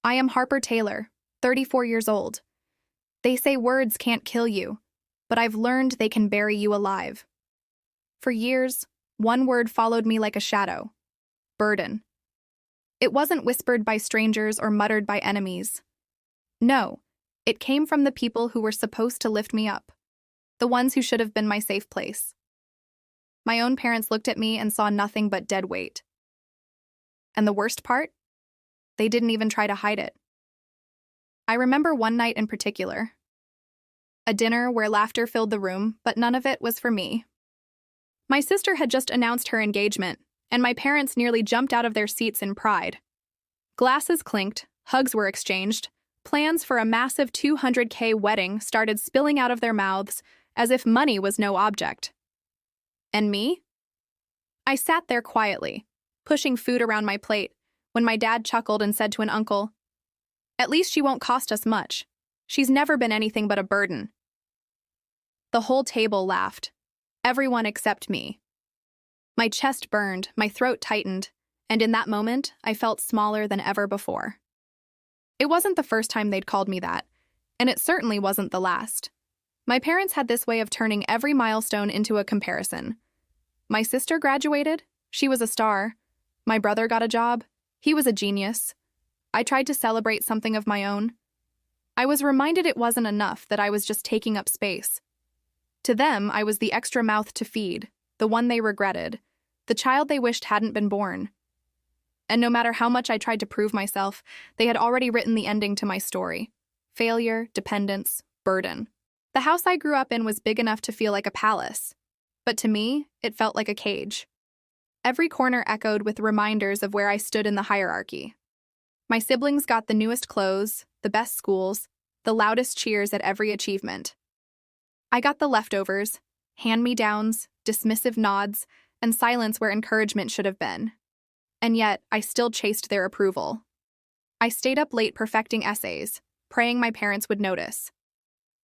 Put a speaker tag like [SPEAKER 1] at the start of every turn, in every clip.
[SPEAKER 1] I am Harper Taylor, 34 years old. They say words can't kill you, but I've learned they can bury you alive. For years, one word followed me like a shadow: burden. It wasn't whispered by strangers or muttered by enemies. No, it came from the people who were supposed to lift me up, the ones who should have been my safe place. My own parents looked at me and saw nothing but dead weight. And the worst part? They didn't even try to hide it. I remember one night in particular. A dinner where laughter filled the room, but none of it was for me. My sister had just announced her engagement, and my parents nearly jumped out of their seats in pride. Glasses clinked, hugs were exchanged, plans for a massive $200K wedding started spilling out of their mouths as if money was no object. And me? I sat there quietly, pushing food around my plate, when my dad chuckled and said to an uncle, "At least she won't cost us much. She's never been anything but a burden." The whole table laughed, everyone except me. My chest burned, my throat tightened, and in that moment, I felt smaller than ever before. It wasn't the first time they'd called me that, and it certainly wasn't the last. My parents had this way of turning every milestone into a comparison. My sister graduated, she was a star. My brother got a job, he was a genius. I tried to celebrate something of my own. I was reminded it wasn't enough, that I was just taking up space. To them, I was the extra mouth to feed, the one they regretted, the child they wished hadn't been born. And no matter how much I tried to prove myself, they had already written the ending to my story: failure, dependence, burden. The house I grew up in was big enough to feel like a palace, but to me, it felt like a cage. Every corner echoed with reminders of where I stood in the hierarchy. My siblings got the newest clothes, the best schools, the loudest cheers at every achievement. I got the leftovers, hand-me-downs, dismissive nods, and silence where encouragement should have been. And yet, I still chased their approval. I stayed up late perfecting essays, praying my parents would notice.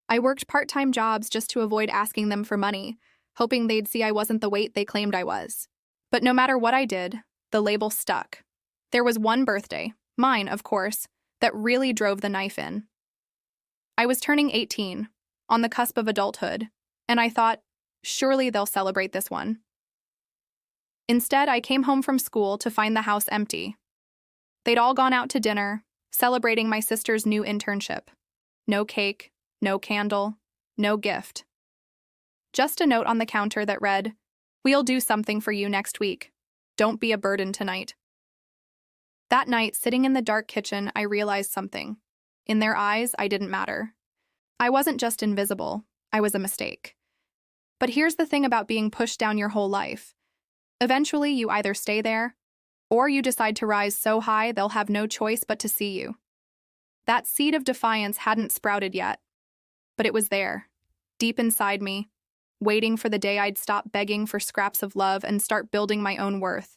[SPEAKER 1] I worked part-time jobs just to avoid asking them for money, hoping they'd see I wasn't the weight they claimed I was. But no matter what I did, the label stuck. There was one birthday, mine, of course, that really drove the knife in. I was turning 18, on the cusp of adulthood, and I thought, surely they'll celebrate this one. Instead, I came home from school to find the house empty. They'd all gone out to dinner, celebrating my sister's new internship. No cake, no candle, no gift. Just a note on the counter that read, "We'll do something for you next week. Don't be a burden tonight." That night, sitting in the dark kitchen, I realized something. In their eyes, I didn't matter. I wasn't just invisible, I was a mistake. But here's the thing about being pushed down your whole life. Eventually, you either stay there, or you decide to rise so high they'll have no choice but to see you. That seed of defiance hadn't sprouted yet, but it was there, deep inside me, waiting for the day I'd stop begging for scraps of love and start building my own worth.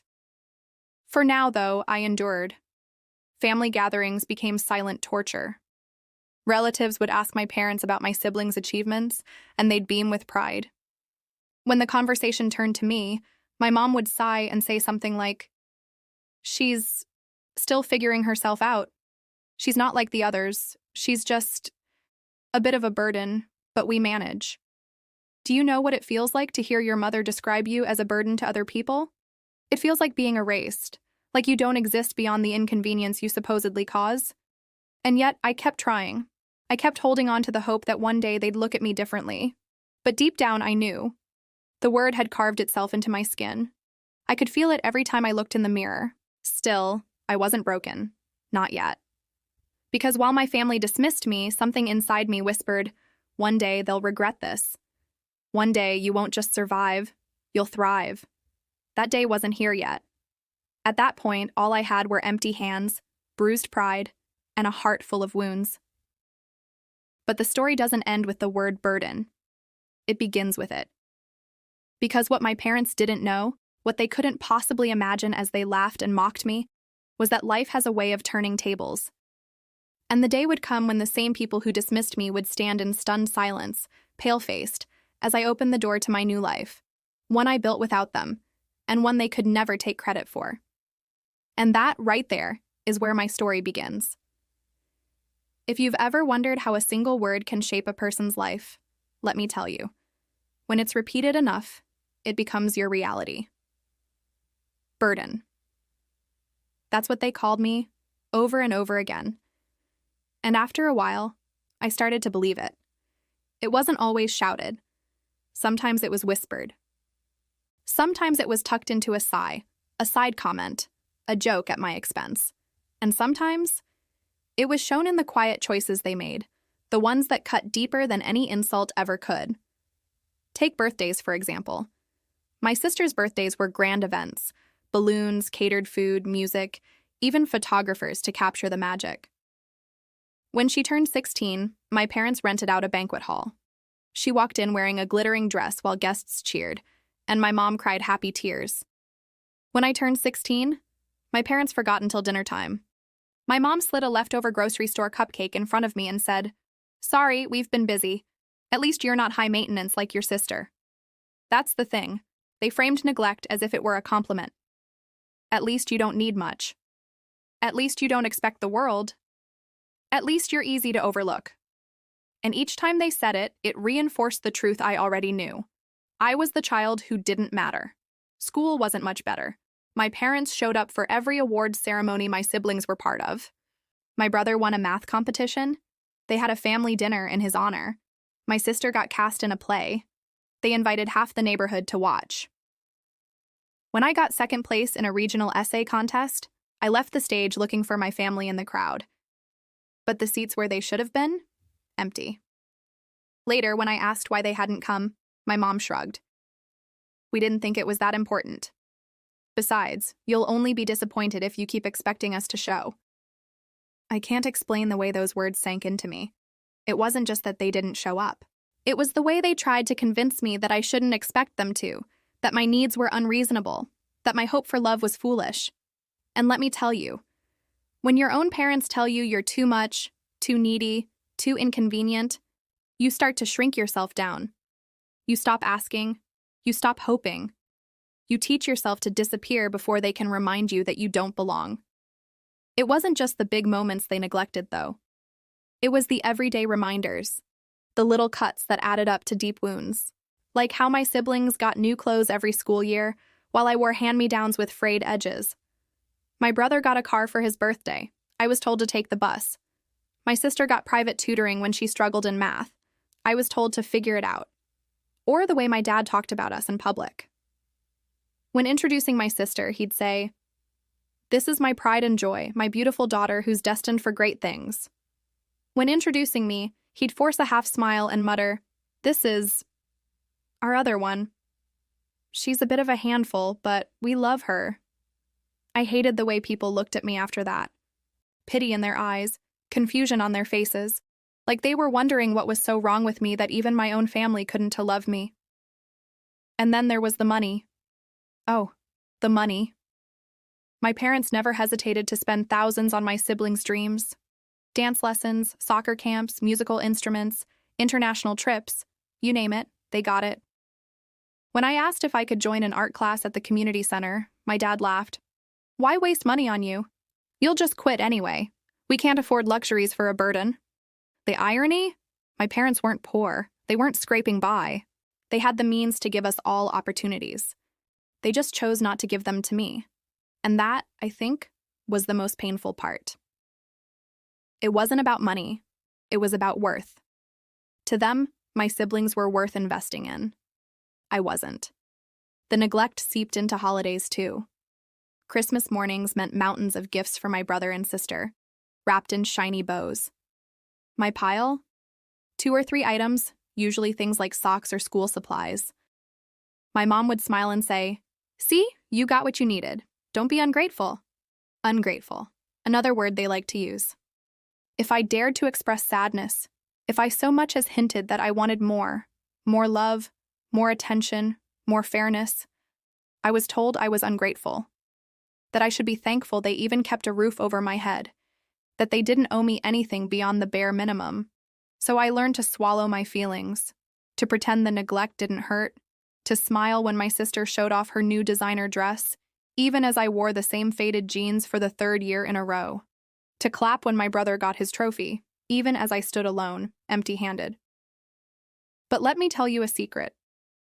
[SPEAKER 1] For now, though, I endured. Family gatherings became silent torture. Relatives would ask my parents about my siblings' achievements, and they'd beam with pride. When the conversation turned to me, my mom would sigh and say something like, "She's still figuring herself out. She's not like the others. She's just a bit of a burden, but we manage." Do you know what it feels like to hear your mother describe you as a burden to other people? It feels like being erased, like you don't exist beyond the inconvenience you supposedly cause. And yet, I kept trying. I kept holding on to the hope that one day they'd look at me differently. But deep down, I knew. The word had carved itself into my skin. I could feel it every time I looked in the mirror. Still, I wasn't broken. Not yet. Because while my family dismissed me, something inside me whispered, one day they'll regret this. One day you won't just survive, you'll thrive. That day wasn't here yet. At that point, all I had were empty hands, bruised pride, and a heart full of wounds. But the story doesn't end with the word burden. It begins with it. Because what my parents didn't know, what they couldn't possibly imagine as they laughed and mocked me, was that life has a way of turning tables. And the day would come when the same people who dismissed me would stand in stunned silence, pale-faced, as I opened the door to my new life, one I built without them, and one they could never take credit for. And that, right there, is where my story begins. If you've ever wondered how a single word can shape a person's life, let me tell you. When it's repeated enough, it becomes your reality. Burden. That's what they called me, over and over again. And after a while, I started to believe it. It wasn't always shouted. Sometimes it was whispered. Sometimes it was tucked into a sigh, a side comment, a joke at my expense. And sometimes it was shown in the quiet choices they made, the ones that cut deeper than any insult ever could. Take birthdays, for example. My sister's birthdays were grand events: balloons, catered food, music, even photographers to capture the magic. When she turned 16, my parents rented out a banquet hall. She walked in wearing a glittering dress while guests cheered, and my mom cried happy tears. When I turned 16, my parents forgot until dinner time. My mom slid a leftover grocery store cupcake in front of me and said, "Sorry, we've been busy. At least you're not high maintenance like your sister." That's the thing. They framed neglect as if it were a compliment. At least you don't need much. At least you don't expect the world. At least you're easy to overlook. And each time they said it, it reinforced the truth I already knew. I was the child who didn't matter. School wasn't much better. My parents showed up for every awards ceremony my siblings were part of. My brother won a math competition. They had a family dinner in his honor. My sister got cast in a play. They invited half the neighborhood to watch. When I got second place in a regional essay contest, I left the stage looking for my family in the crowd. But the seats where they should have been? Empty. Later, when I asked why they hadn't come, my mom shrugged. We didn't think it was that important. Besides, you'll only be disappointed if you keep expecting us to show. I can't explain the way those words sank into me. It wasn't just that they didn't show up. It was the way they tried to convince me that I shouldn't expect them to, that my needs were unreasonable, that my hope for love was foolish. And let me tell you, when your own parents tell you you're too much, too needy, too inconvenient, you start to shrink yourself down. You stop asking. You stop hoping. You teach yourself to disappear before they can remind you that you don't belong. It wasn't just the big moments they neglected, though. It was the everyday reminders, the little cuts that added up to deep wounds, like how my siblings got new clothes every school year while I wore hand-me-downs with frayed edges. My brother got a car for his birthday. I was told to take the bus. My sister got private tutoring when she struggled in math. I was told to figure it out. Or the way my dad talked about us in public. When introducing my sister, he'd say, "This is my pride and joy, my beautiful daughter who's destined for great things." When introducing me, he'd force a half smile and mutter, "This is our other one. She's a bit of a handful, but we love her." I hated the way people looked at me after that. Pity in their eyes, confusion on their faces, like they were wondering what was so wrong with me that even my own family couldn't love me. And then there was the money. Oh, the money. My parents never hesitated to spend thousands on my siblings' dreams. Dance lessons, soccer camps, musical instruments, international trips, you name it, they got it. When I asked if I could join an art class at the community center, my dad laughed. "Why waste money on you? You'll just quit anyway. We can't afford luxuries for a burden." The irony? My parents weren't poor. They weren't scraping by. They had the means to give us all opportunities. They just chose not to give them to me. And that, I think, was the most painful part. It wasn't about money. It was about worth. To them, my siblings were worth investing in. I wasn't. The neglect seeped into holidays, too. Christmas mornings meant mountains of gifts for my brother and sister, wrapped in shiny bows. My pile? 2 or 3 items, usually things like socks or school supplies. My mom would smile and say, "See, you got what you needed. Don't be ungrateful." Ungrateful, another word they like to use. If I dared to express sadness, if I so much as hinted that I wanted more love, more attention, more fairness, I was told I was ungrateful, that I should be thankful they even kept a roof over my head, that they didn't owe me anything beyond the bare minimum. So I learned to swallow my feelings, to pretend the neglect didn't hurt, to smile when my sister showed off her new designer dress, even as I wore the same faded jeans for the 3rd year in a row, to clap when my brother got his trophy, even as I stood alone, empty-handed. But let me tell you a secret.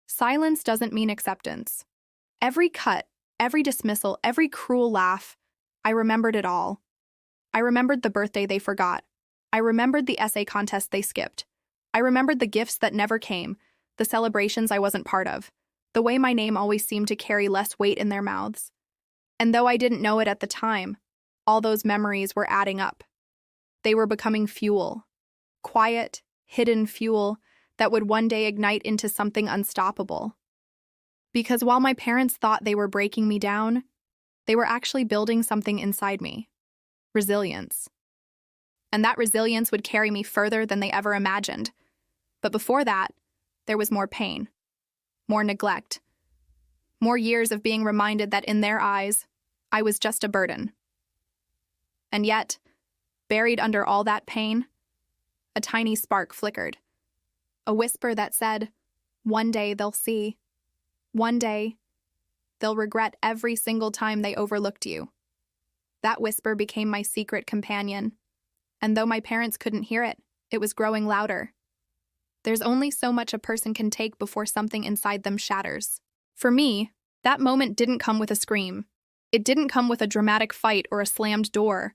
[SPEAKER 1] Silence doesn't mean acceptance. Every cut, every dismissal, every cruel laugh, I remembered it all. I remembered the birthday they forgot. I remembered the essay contest they skipped. I remembered the gifts that never came, the celebrations I wasn't part of, the way my name always seemed to carry less weight in their mouths. And though I didn't know it at the time, all those memories were adding up. They were becoming fuel. Quiet, hidden fuel that would one day ignite into something unstoppable. Because while my parents thought they were breaking me down, they were actually building something inside me. Resilience. And that resilience would carry me further than they ever imagined. But before that, there was more pain, more neglect, more years of being reminded that in their eyes, I was just a burden. And yet, buried under all that pain, a tiny spark flickered. A whisper that said, one day they'll see. One day, they'll regret every single time they overlooked you. That whisper became my secret companion. And though my parents couldn't hear it, it was growing louder. There's only so much a person can take before something inside them shatters. For me, that moment didn't come with a scream. It didn't come with a dramatic fight or a slammed door.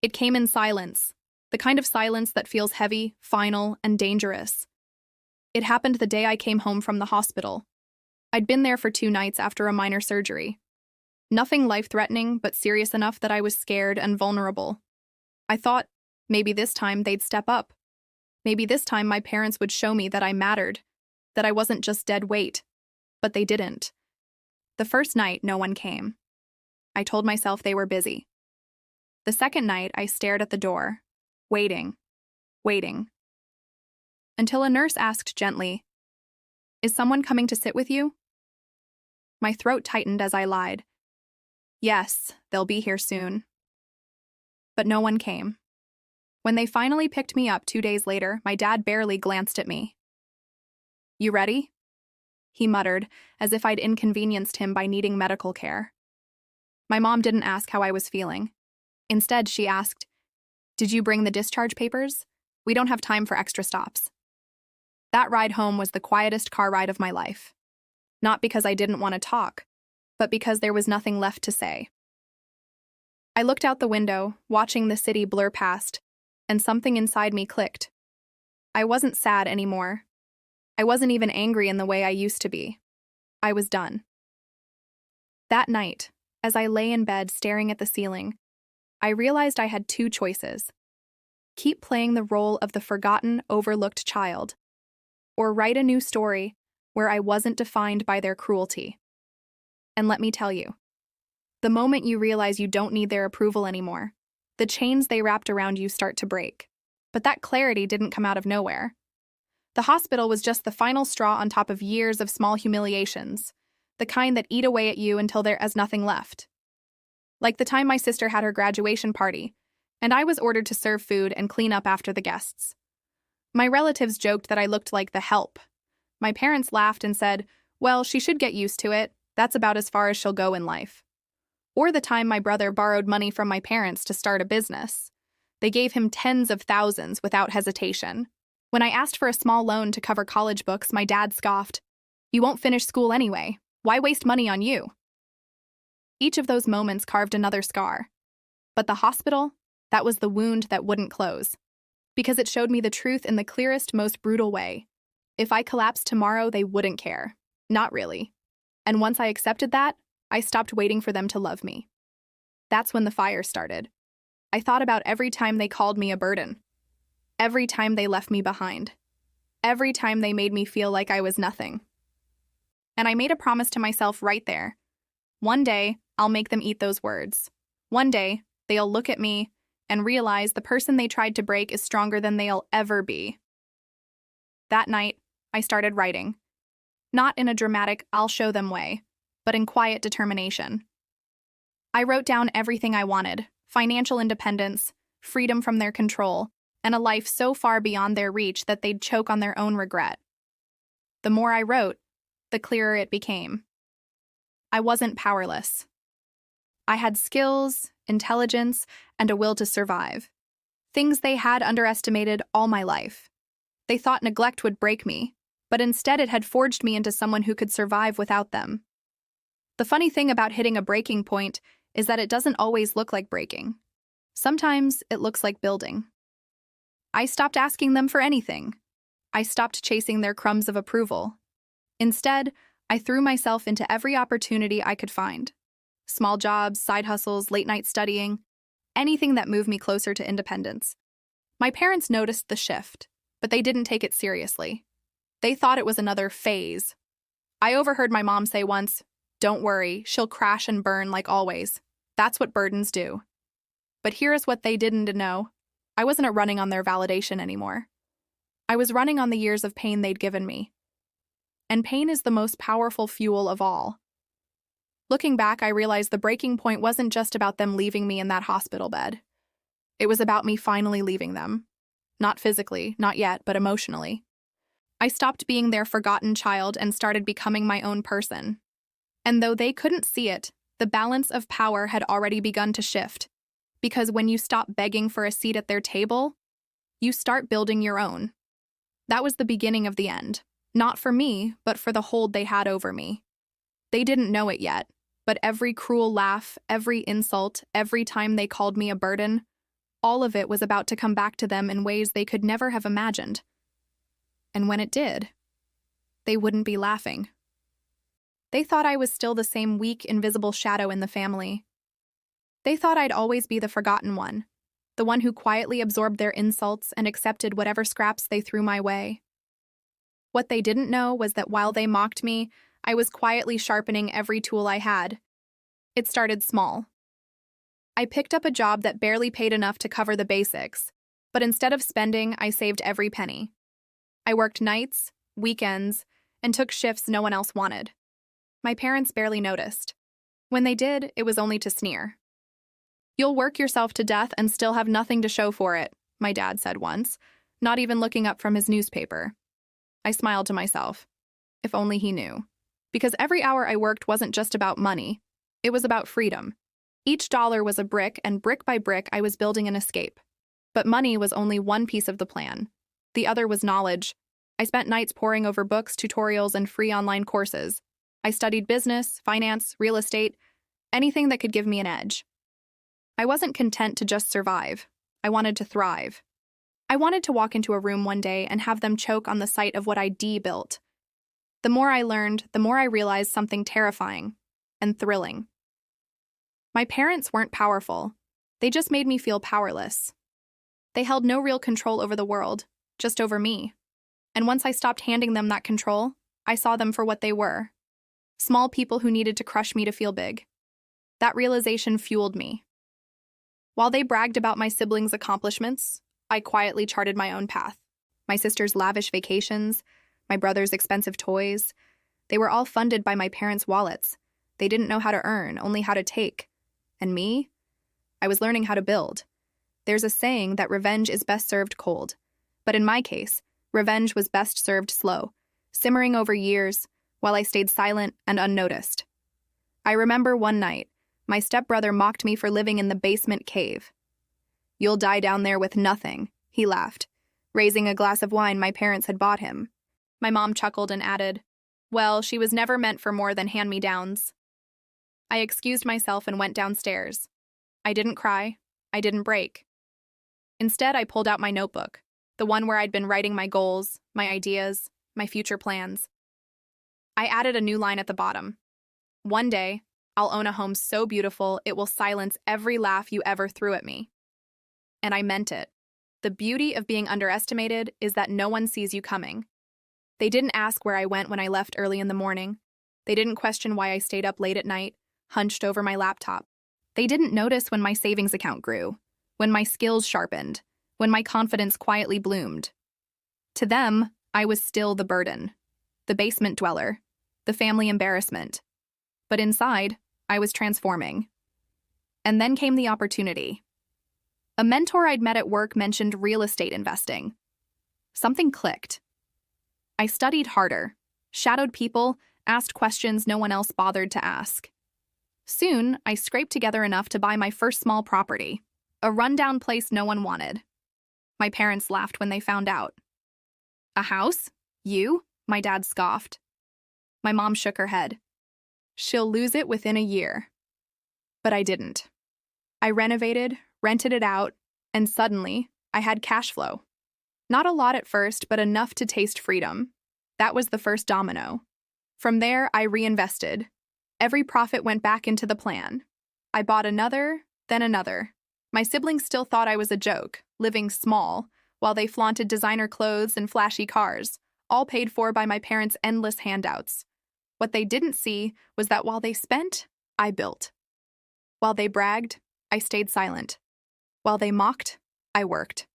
[SPEAKER 1] It came in silence, the kind of silence that feels heavy, final, and dangerous. It happened the day I came home from the hospital. I'd been there for 2 nights after a minor surgery. Nothing life-threatening, but serious enough that I was scared and vulnerable. I thought, maybe this time they'd step up. Maybe this time my parents would show me that I mattered, that I wasn't just dead weight. But they didn't. The first night, no one came. I told myself they were busy. The second night, I stared at the door, waiting. Until a nurse asked gently, "Is someone coming to sit with you?" My throat tightened as I lied. Yes, they'll be here soon. But no one came. When they finally picked me up 2 days later, my dad barely glanced at me. "You ready?" he muttered, as if I'd inconvenienced him by needing medical care. My mom didn't ask how I was feeling. Instead, she asked, "Did you bring the discharge papers? We don't have time for extra stops." That ride home was the quietest car ride of my life. Not because I didn't want to talk, but because there was nothing left to say. I looked out the window, watching the city blur past, and something inside me clicked. I wasn't sad anymore. I wasn't even angry in the way I used to be. I was done. That night, as I lay in bed staring at the ceiling, I realized I had 2 choices. Keep playing the role of the forgotten, overlooked child, or write a new story where I wasn't defined by their cruelty. And let me tell you, the moment you realize you don't need their approval anymore, the chains they wrapped around you start to break. But that clarity didn't come out of nowhere. The hospital was just the final straw on top of years of small humiliations, the kind that eat away at you until there is nothing left. Like the time my sister had her graduation party, and I was ordered to serve food and clean up after the guests. My relatives joked that I looked like the help. My parents laughed and said, "Well, she should get used to it. That's about as far as she'll go in life." Or the time my brother borrowed money from my parents to start a business. They gave him tens of thousands without hesitation. When I asked for a small loan to cover college books, my dad scoffed, "You won't finish school anyway. Why waste money on you?" Each of those moments carved another scar. But the hospital, that was the wound that wouldn't close. Because it showed me the truth in the clearest, most brutal way. If I collapsed tomorrow, they wouldn't care. Not really. And once I accepted that, I stopped waiting for them to love me. That's when the fire started. I thought about every time they called me a burden. Every time they left me behind. Every time they made me feel like I was nothing. And I made a promise to myself right there. One day, I'll make them eat those words. One day, they'll look at me and realize the person they tried to break is stronger than they'll ever be. That night, I started writing. Not in a dramatic, I'll show them way, but in quiet determination. I wrote down everything I wanted: financial independence, freedom from their control, and a life so far beyond their reach that they'd choke on their own regret. The more I wrote, the clearer it became. I wasn't powerless. I had skills, intelligence, and a will to survive. things they had underestimated all my life. They thought neglect would break me, but instead it had forged me into someone who could survive without them. The funny thing about hitting a breaking point is that it doesn't always look like breaking. Sometimes it looks like building. I stopped asking them for anything. I stopped chasing their crumbs of approval. Instead, I threw myself into every opportunity I could find. Small jobs, side hustles, late-night studying, anything that moved me closer to independence. My parents noticed the shift, but they didn't take it seriously. They thought it was another phase. I overheard my mom say once, "Don't worry, she'll crash and burn like always. That's what burdens do." But here is what they didn't know. I wasn't running on their validation anymore. I was running on the years of pain they'd given me. And pain is the most powerful fuel of all. Looking back, I realized the breaking point wasn't just about them leaving me in that hospital bed. It was about me finally leaving them. Not physically, not yet, but emotionally. I stopped being their forgotten child and started becoming my own person. And though they couldn't see it, the balance of power had already begun to shift. Because when you stop begging for a seat at their table, you start building your own. That was the beginning of the end. Not for me, but for the hold they had over me. They didn't know it yet, but every cruel laugh, every insult, every time they called me a burden, all of it was about to come back to them in ways they could never have imagined. And when it did, they wouldn't be laughing. They thought I was still the same weak, invisible shadow in the family. They thought I'd always be the forgotten one, the one who quietly absorbed their insults and accepted whatever scraps they threw my way. What they didn't know was that while they mocked me, I was quietly sharpening every tool I had. It started small. I picked up a job that barely paid enough to cover the basics, but instead of spending, I saved every penny. I worked nights, weekends, and took shifts no one else wanted. My parents barely noticed. When they did, it was only to sneer. "You'll work yourself to death and still have nothing to show for it," my dad said once, not even looking up from his newspaper. I smiled to myself. If only he knew. Because every hour I worked wasn't just about money. It was about freedom. Each dollar was a brick, and brick by brick I was building an escape. But money was only one piece of the plan. The other was knowledge. I spent nights poring over books, tutorials, and free online courses. I studied business, finance, real estate, anything that could give me an edge. I wasn't content to just survive. I wanted to thrive. I wanted to walk into a room one day and have them choke on the sight of what I'd built. The more I learned, the more I realized something terrifying and thrilling. My parents weren't powerful. They just made me feel powerless. They held no real control over the world, just over me. And once I stopped handing them that control, I saw them for what they were. Small people who needed to crush me to feel big. That realization fueled me. While they bragged about my siblings' accomplishments, I quietly charted my own path. My sister's lavish vacations, my brother's expensive toys, they were all funded by my parents' wallets. They didn't know how to earn, only how to take. And me? I was learning how to build. There's a saying that revenge is best served cold. But in my case, revenge was best served slow, simmering over years, while I stayed silent and unnoticed. I remember one night, my stepbrother mocked me for living in the basement cave. "You'll die down there with nothing," he laughed, raising a glass of wine my parents had bought him. My mom chuckled and added, "Well, she was never meant for more than hand-me-downs." I excused myself and went downstairs. I didn't cry. I didn't break. Instead, I pulled out my notebook, the one where I'd been writing my goals, my ideas, my future plans. I added a new line at the bottom. "One day, I'll own a home so beautiful it will silence every laugh you ever threw at me." And I meant it. The beauty of being underestimated is that no one sees you coming. They didn't ask where I went when I left early in the morning. They didn't question why I stayed up late at night, hunched over my laptop. They didn't notice when my savings account grew, when my skills sharpened, when my confidence quietly bloomed. To them, I was still the burden, the basement dweller, the family embarrassment. But inside, I was transforming. And then came the opportunity. A mentor I'd met at work mentioned real estate investing. Something clicked. I studied harder, shadowed people, asked questions no one else bothered to ask. Soon, I scraped together enough to buy my first small property, a rundown place no one wanted, My parents laughed when they found out. A house? You? My dad scoffed. My mom shook her head. She'll lose it within a year. But I didn't. I renovated, rented it out, and suddenly, I had cash flow. Not a lot at first, but enough to taste freedom. That was the first domino. From there, I reinvested. Every profit went back into the plan. I bought another, then another. My siblings still thought I was a joke, living small, while they flaunted designer clothes and flashy cars, all paid for by my parents' endless handouts. What they didn't see was that while they spent, I built. While they bragged, I stayed silent. While they mocked, I worked.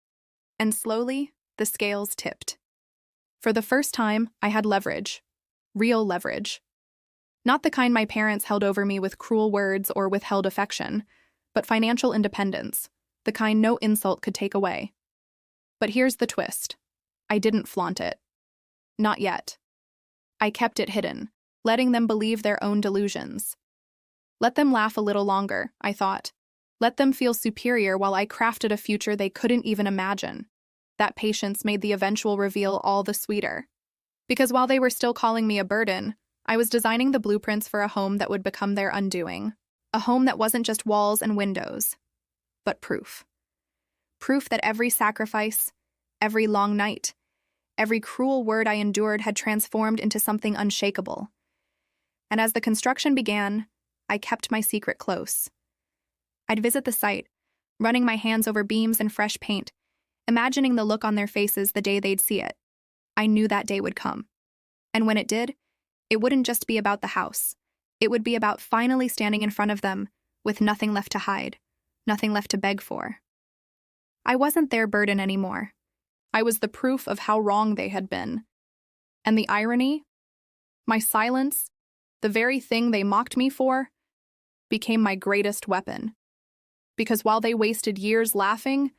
[SPEAKER 1] And slowly, the scales tipped. For the first time, I had leverage. Real leverage. Not the kind my parents held over me with cruel words or withheld affection, but financial independence, the kind no insult could take away. But here's the twist. I didn't flaunt it. Not yet. I kept it hidden, letting them believe their own delusions. Let them laugh a little longer, I thought. Let them feel superior while I crafted a future they couldn't even imagine. That patience made the eventual reveal all the sweeter. Because while they were still calling me a burden, I was designing the blueprints for a home that would become their undoing. A home that wasn't just walls and windows, but proof. Proof that every sacrifice, every long night, every cruel word I endured had transformed into something unshakable. And as the construction began, I kept my secret close. I'd visit the site, running my hands over beams and fresh paint, imagining the look on their faces the day they'd see it. I knew that day would come. And when it did, it wouldn't just be about the house. It would be about finally standing in front of them with nothing left to hide, nothing left to beg for. I wasn't their burden anymore. I was the proof of how wrong they had been. And the irony, my silence, the very thing they mocked me for, became my greatest weapon. Because while they wasted years laughing,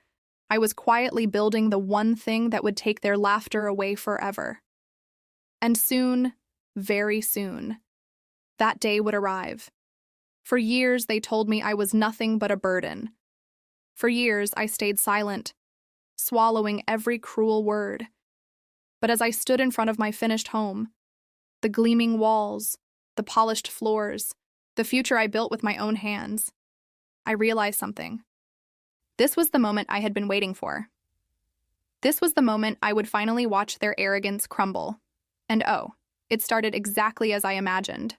[SPEAKER 1] I was quietly building the one thing that would take their laughter away forever. And soon, very soon, that day would arrive. For years, they told me I was nothing but a burden. For years, I stayed silent, swallowing every cruel word. But as I stood in front of my finished home, the gleaming walls, the polished floors, the future I built with my own hands, I realized something. This was the moment I had been waiting for. This was the moment I would finally watch their arrogance crumble. And oh, it started exactly as I imagined.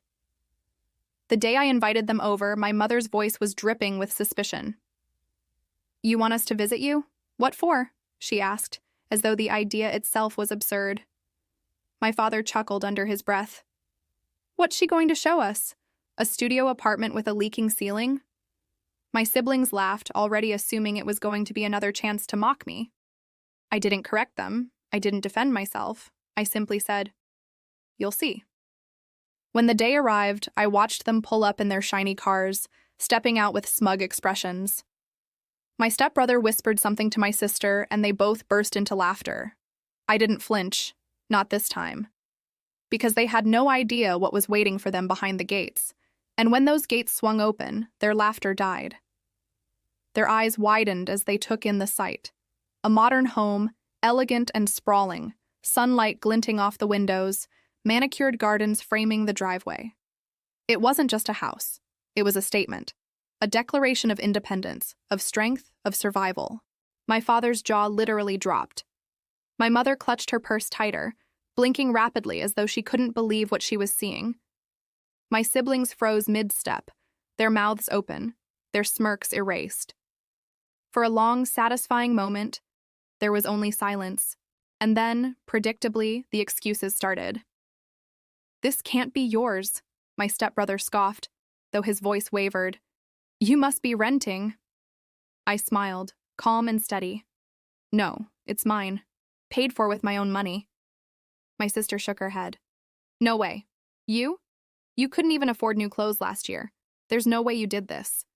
[SPEAKER 1] The day I invited them over, my mother's voice was dripping with suspicion. "You want us to visit you? What for?" she asked, as though the idea itself was absurd. My father chuckled under his breath. "What's she going to show us? A studio apartment with a leaking ceiling?" My siblings laughed, already assuming it was going to be another chance to mock me. I didn't correct them. I didn't defend myself. I simply said, "You'll see." When the day arrived, I watched them pull up in their shiny cars, stepping out with smug expressions. My stepbrother whispered something to my sister, and they both burst into laughter. I didn't flinch, not this time. Because they had no idea what was waiting for them behind the gates. And when those gates swung open, their laughter died. Their eyes widened as they took in the sight. A modern home, elegant and sprawling, sunlight glinting off the windows, manicured gardens framing the driveway. It wasn't just a house. It was a statement. A declaration of independence, of strength, of survival. My father's jaw literally dropped. My mother clutched her purse tighter, blinking rapidly as though she couldn't believe what she was seeing. My siblings froze mid-step, their mouths open, their smirks erased. For a long, satisfying moment, there was only silence, and then, predictably, the excuses started. "This can't be yours," my stepbrother scoffed, though his voice wavered. "You must be renting." I smiled, calm and steady. "No, it's mine, paid for with my own money." My sister shook her head. "No way. You? You couldn't even afford new clothes last year. There's no way you did this."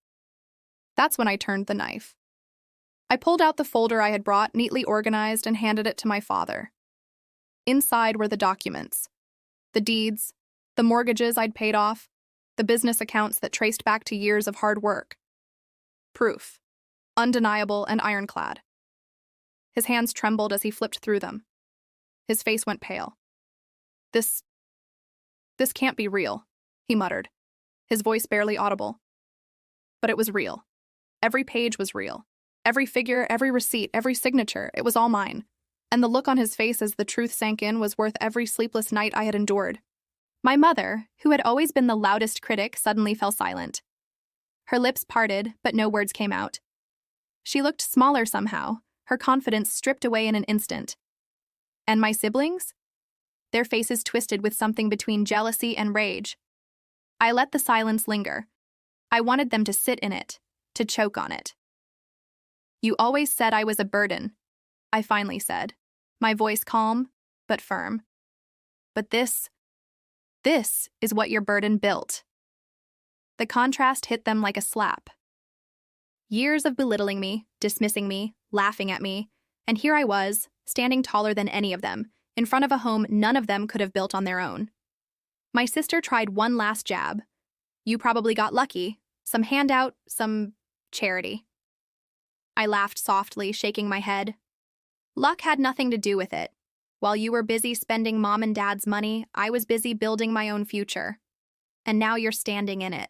[SPEAKER 1] That's when I turned the knife. I pulled out the folder I had brought, neatly organized, and handed it to my father. Inside were the documents. The deeds, the mortgages I'd paid off, the business accounts that traced back to years of hard work. Proof. Undeniable and ironclad. His hands trembled as he flipped through them. His face went pale. This can't be real, he muttered, his voice barely audible. But it was real. Every page was real. Every figure, every receipt, every signature, it was all mine. And the look on his face as the truth sank in was worth every sleepless night I had endured. My mother, who had always been the loudest critic, suddenly fell silent. Her lips parted, but no words came out. She looked smaller somehow, her confidence stripped away in an instant. And my siblings? Their faces twisted with something between jealousy and rage. I let the silence linger. I wanted them to sit in it, to choke on it. You always said I was a burden, I finally said, my voice calm but firm. But this is what your burden built. The contrast hit them like a slap. Years of belittling me, dismissing me, laughing at me, and here I was, standing taller than any of them, in front of a home none of them could have built on their own. My sister tried one last jab. You probably got lucky. Some handout, some charity. I laughed softly, shaking my head. Luck had nothing to do with it. While you were busy spending Mom and Dad's money, I was busy building my own future. And now you're standing in it.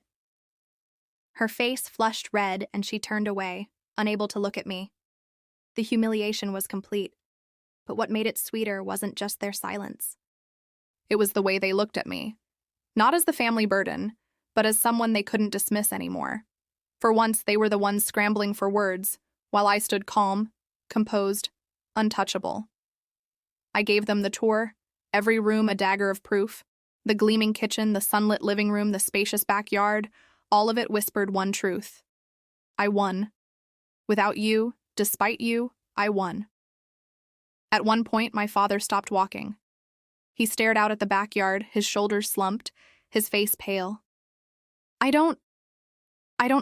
[SPEAKER 1] Her face flushed red and she turned away, unable to look at me. The humiliation was complete. But what made it sweeter wasn't just their silence. It was the way they looked at me. Not as the family burden, but as someone they couldn't dismiss anymore. For once, they were the ones scrambling for words, while I stood calm, composed, untouchable. I gave them the tour, every room a dagger of proof, the gleaming kitchen, the sunlit living room, the spacious backyard, all of it whispered one truth. I won. Without you, despite you, I won. At one point, my father stopped walking. He stared out at the backyard, his shoulders slumped, his face pale. I don't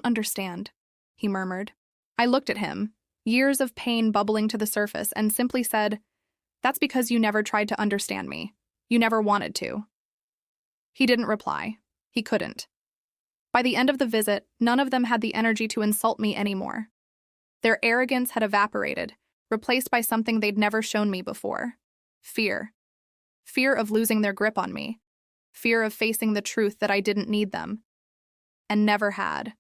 [SPEAKER 1] understand, he murmured. I looked at him, years of pain bubbling to the surface, and simply said, That's because you never tried to understand me. You never wanted to. He didn't reply. He couldn't. By the end of the visit, none of them had the energy to insult me anymore. Their arrogance had evaporated, replaced by something they'd never shown me before. Fear. Fear of losing their grip on me. Fear of facing the truth that I didn't need them. And never had.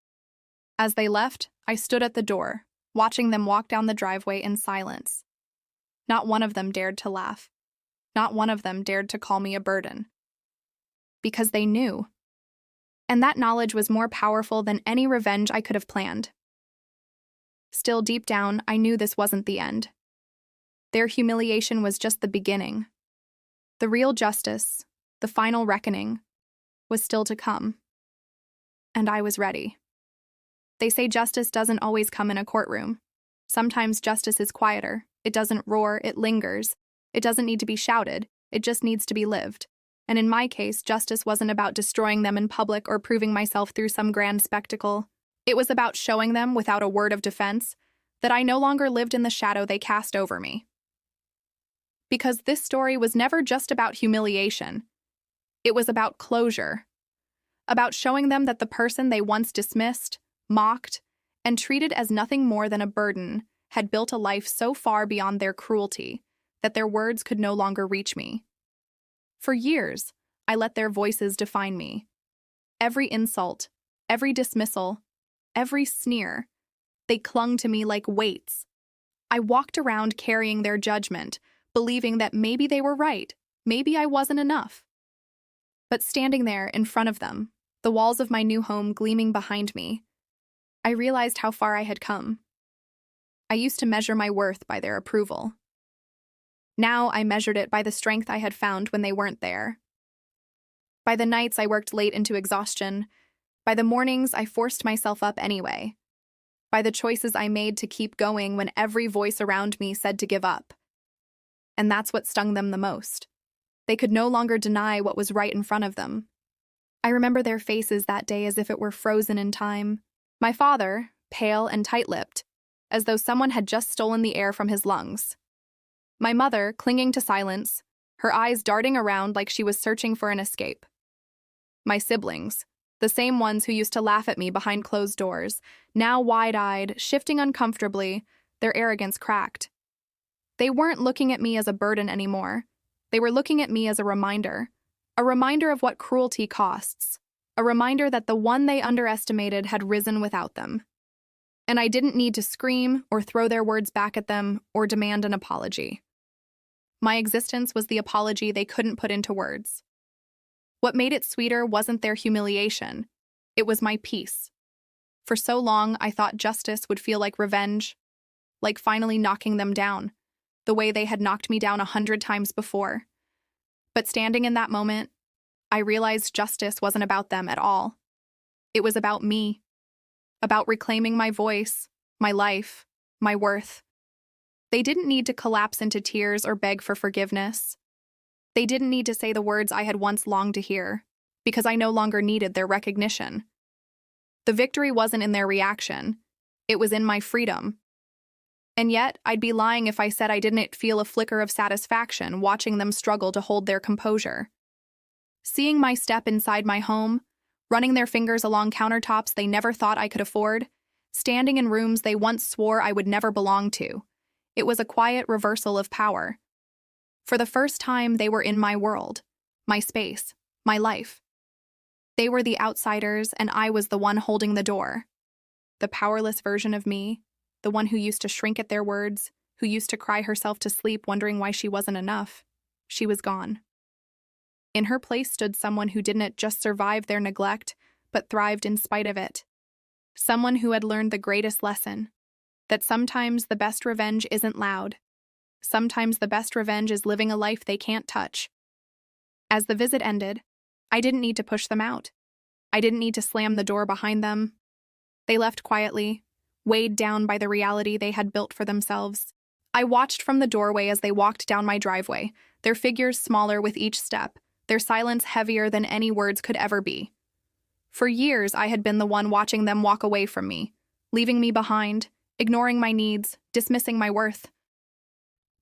[SPEAKER 1] As they left, I stood at the door, watching them walk down the driveway in silence. Not one of them dared to laugh. Not one of them dared to call me a burden. Because they knew. And that knowledge was more powerful than any revenge I could have planned. Still, deep down, I knew this wasn't the end. Their humiliation was just the beginning. The real justice, the final reckoning, was still to come. And I was ready. They say justice doesn't always come in a courtroom. Sometimes justice is quieter. It doesn't roar, it lingers. It doesn't need to be shouted, it just needs to be lived. And in my case, justice wasn't about destroying them in public or proving myself through some grand spectacle. It was about showing them, without a word of defense, that I no longer lived in the shadow they cast over me. Because this story was never just about humiliation. It was about closure. About showing them that the person they once dismissed, mocked, and treated as nothing more than a burden had built a life so far beyond their cruelty that their words could no longer reach me. For years, I let their voices define me. Every insult, every dismissal, every sneer, they clung to me like weights. I walked around carrying their judgment, believing that maybe they were right, maybe I wasn't enough. But standing there in front of them, the walls of my new home gleaming behind me, I realized how far I had come. I used to measure my worth by their approval. Now I measured it by the strength I had found when they weren't there. By the nights I worked late into exhaustion, by the mornings I forced myself up anyway, by the choices I made to keep going when every voice around me said to give up. And that's what stung them the most. They could no longer deny what was right in front of them. I remember their faces that day as if it were frozen in time. My father, pale and tight-lipped, as though someone had just stolen the air from his lungs. My mother, clinging to silence, her eyes darting around like she was searching for an escape. My siblings, the same ones who used to laugh at me behind closed doors, now wide-eyed, shifting uncomfortably, their arrogance cracked. They weren't looking at me as a burden anymore. They were looking at me as a reminder of what cruelty costs, a reminder that the one they underestimated had risen without them. And I didn't need to scream or throw their words back at them or demand an apology. My existence was the apology they couldn't put into words. What made it sweeter wasn't their humiliation, it was my peace. For so long, I thought justice would feel like revenge, like finally knocking them down, the way they had knocked me down 100 times before. But standing in that moment, I realized justice wasn't about them at all. It was about me, about reclaiming my voice, my life, my worth. They didn't need to collapse into tears or beg for forgiveness. They didn't need to say the words I had once longed to hear, because I no longer needed their recognition. The victory wasn't in their reaction, it was in my freedom. And yet, I'd be lying if I said I didn't feel a flicker of satisfaction watching them struggle to hold their composure. Seeing my step inside my home, running their fingers along countertops they never thought I could afford, standing in rooms they once swore I would never belong to, it was a quiet reversal of power. For the first time, they were in my world, my space, my life. They were the outsiders, and I was the one holding the door. The powerless version of me, the one who used to shrink at their words, who used to cry herself to sleep wondering why she wasn't enough, she was gone. In her place stood someone who didn't just survive their neglect, but thrived in spite of it. Someone who had learned the greatest lesson, that sometimes the best revenge isn't loud. Sometimes the best revenge is living a life they can't touch. As the visit ended, I didn't need to push them out. I didn't need to slam the door behind them. They left quietly, weighed down by the reality they had built for themselves. I watched from the doorway as they walked down my driveway, their figures smaller with each step, their silence heavier than any words could ever be. For years, I had been the one watching them walk away from me, leaving me behind, ignoring my needs, dismissing my worth.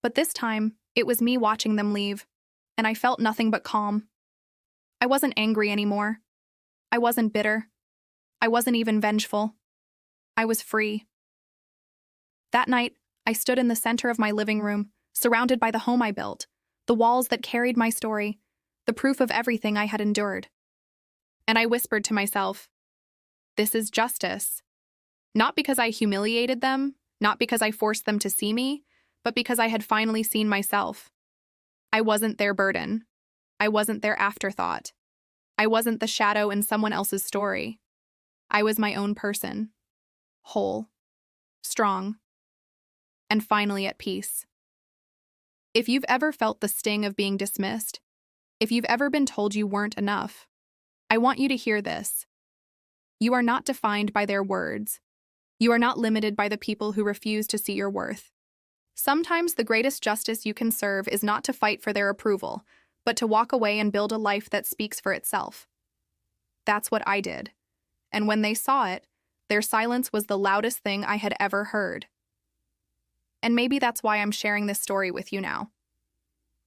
[SPEAKER 1] But this time, it was me watching them leave, and I felt nothing but calm. I wasn't angry anymore. I wasn't bitter. I wasn't even vengeful. I was free. That night, I stood in the center of my living room, surrounded by the home I built, the walls that carried my story, the proof of everything I had endured. And I whispered to myself, "This is justice." Not because I humiliated them, not because I forced them to see me, but because I had finally seen myself. I wasn't their burden. I wasn't their afterthought. I wasn't the shadow in someone else's story. I was my own person, whole, strong, and finally at peace. If you've ever felt the sting of being dismissed, if you've ever been told you weren't enough, I want you to hear this. You are not defined by their words. You are not limited by the people who refuse to see your worth. Sometimes the greatest justice you can serve is not to fight for their approval, but to walk away and build a life that speaks for itself. That's what I did. And when they saw it, their silence was the loudest thing I had ever heard. And maybe that's why I'm sharing this story with you now.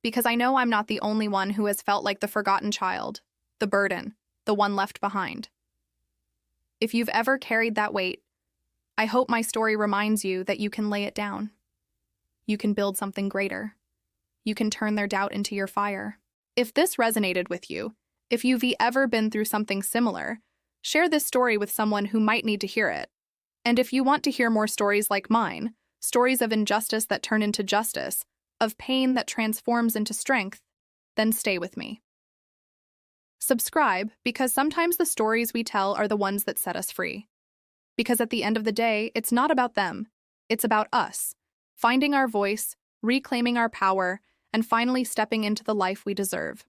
[SPEAKER 1] Because I know I'm not the only one who has felt like the forgotten child, the burden, the one left behind. If you've ever carried that weight, I hope my story reminds you that you can lay it down. You can build something greater. You can turn their doubt into your fire. If this resonated with you, if you've ever been through something similar, share this story with someone who might need to hear it. And if you want to hear more stories like mine, stories of injustice that turn into justice, of pain that transforms into strength, then stay with me. Subscribe, because sometimes the stories we tell are the ones that set us free. Because at the end of the day, it's not about them, it's about us. Finding our voice, reclaiming our power, and finally stepping into the life we deserve.